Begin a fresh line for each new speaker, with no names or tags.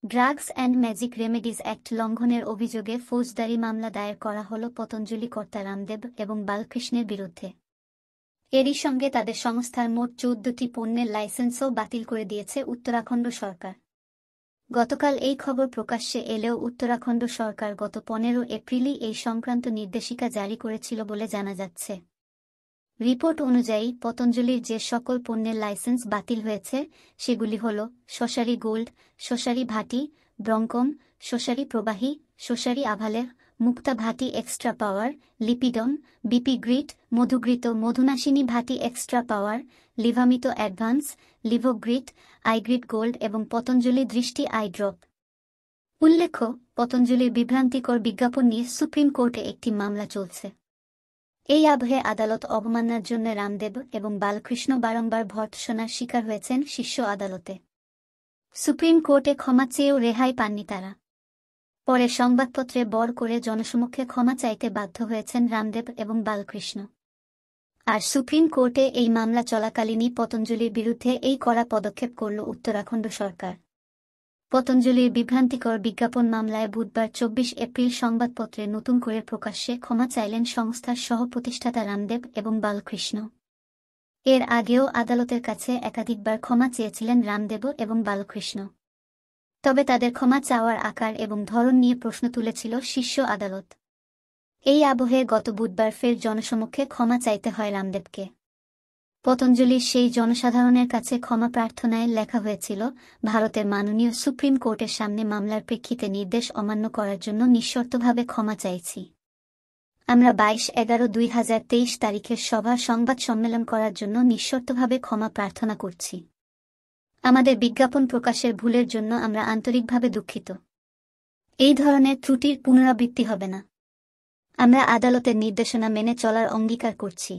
Drugs and magic remedies act লঙ্ঘনের অভিযোগে ফৌজদারি মামলা দায়ের করা হল পতঞ্জলি কর্তা রামদেব এবং বালকৃষ্ণের বিরুদ্ধে। এরই সঙ্গে তাদের সংস্থার মোট ১৪টি পণ্যের লাইসেন্সও বাতিল করে দিয়েছে উত্তরাখণ্ড সরকার। গতকাল এই খবর প্রকাশ্যে এলেও উত্তরাখণ্ড সরকার গত ১৫ এপ্রিলই এই সংক্রান্ত নির্দেশিকা জারি করেছিল বলে জানা যাচ্ছে। রিপোর্ট অনুযায়ী পতঞ্জলির যে সকল পণ্যের লাইসেন্স বাতিল হয়েছে সেগুলি হল শশারি গোল্ড, শশারি ভাটি, ব্রঙ্কম, শশারি প্রবাহী, শশারি আভালের, মুক্তা ভাটি এক্সট্রা পাওয়ার, লিপিডন, বিপি গ্রিট, মধুগ্রিত মধুনাশিনী ভাটি এক্সট্রা পাওয়ার, লিভামিত অ্যাডভান্স, লিভোগ্রিট, আইগ্রিট গোল্ড এবং পতঞ্জলি দৃষ্টি আই ড্রপ। উল্লেখ্য, পতঞ্জলির বিভ্রান্তিকর বিজ্ঞাপন নিয়ে সুপ্রিম কোর্টে একটি মামলা চলছে। এই আবহে আদালত অবমাননার জন্য রামদেব এবং বালকৃষ্ণ বারংবার ভর্ৎসনার শিকার হয়েছেন শীর্ষ আদালতে। সুপ্রিম কোর্টে ক্ষমা চেয়েও রেহাই পাননি তারা। পরে সংবাদপত্রে বর করে জনসমক্ষে ক্ষমা চাইতে বাধ্য হয়েছেন রামদেব এবং বালকৃষ্ণ। আর সুপ্রিম কোর্টে এই মামলা চলাকালীনই পতঞ্জলির বিরুদ্ধে এই কড়া পদক্ষেপ করল উত্তরাখণ্ড সরকার। পতঞ্জলির বিভ্রান্তিকর বিজ্ঞাপন মামলায় বুধবার ২৪ এপ্রিল সংবাদপত্রে নতুন করে প্রকাশ্যে ক্ষমা চাইলেন সংস্থার সহ-প্রতিষ্ঠাতা রামদেব এবং বালকৃষ্ণ। এর আগেও আদালতের কাছে একাধিকবার ক্ষমা চেয়েছিলেন রামদেব এবং বালকৃষ্ণ। তবে তাদের ক্ষমা চাওয়ার আকার এবং ধরন নিয়ে প্রশ্ন তুলেছিল শীর্ষ আদালত। এই আবহে গত বুধবার ফের জনসমক্ষে ক্ষমা চাইতে হয় রামদেবকে। পতঞ্জলির সেই জনসাধারণের কাছে ক্ষমা প্রার্থনায় লেখা হয়েছিল, ভারতের মাননীয় সুপ্রিম কোর্টের সামনে মামলার প্রেক্ষিতে নির্দেশ অমান্য করার জন্য নিঃশর্তভাবে ক্ষমা চাইছি। আমরা ২২/১১/২০২৩ তারিখের সংবাদ সম্মেলন করার জন্য নিঃশর্তভাবে ক্ষমা প্রার্থনা করছি। আমাদের বিজ্ঞাপন প্রকাশের ভুলের জন্য আমরা আন্তরিকভাবে দুঃখিত। এই ধরনের ত্রুটির পুনরাবৃত্তি হবে না। আমরা আদালতের নির্দেশনা মেনে চলার অঙ্গীকার করছি।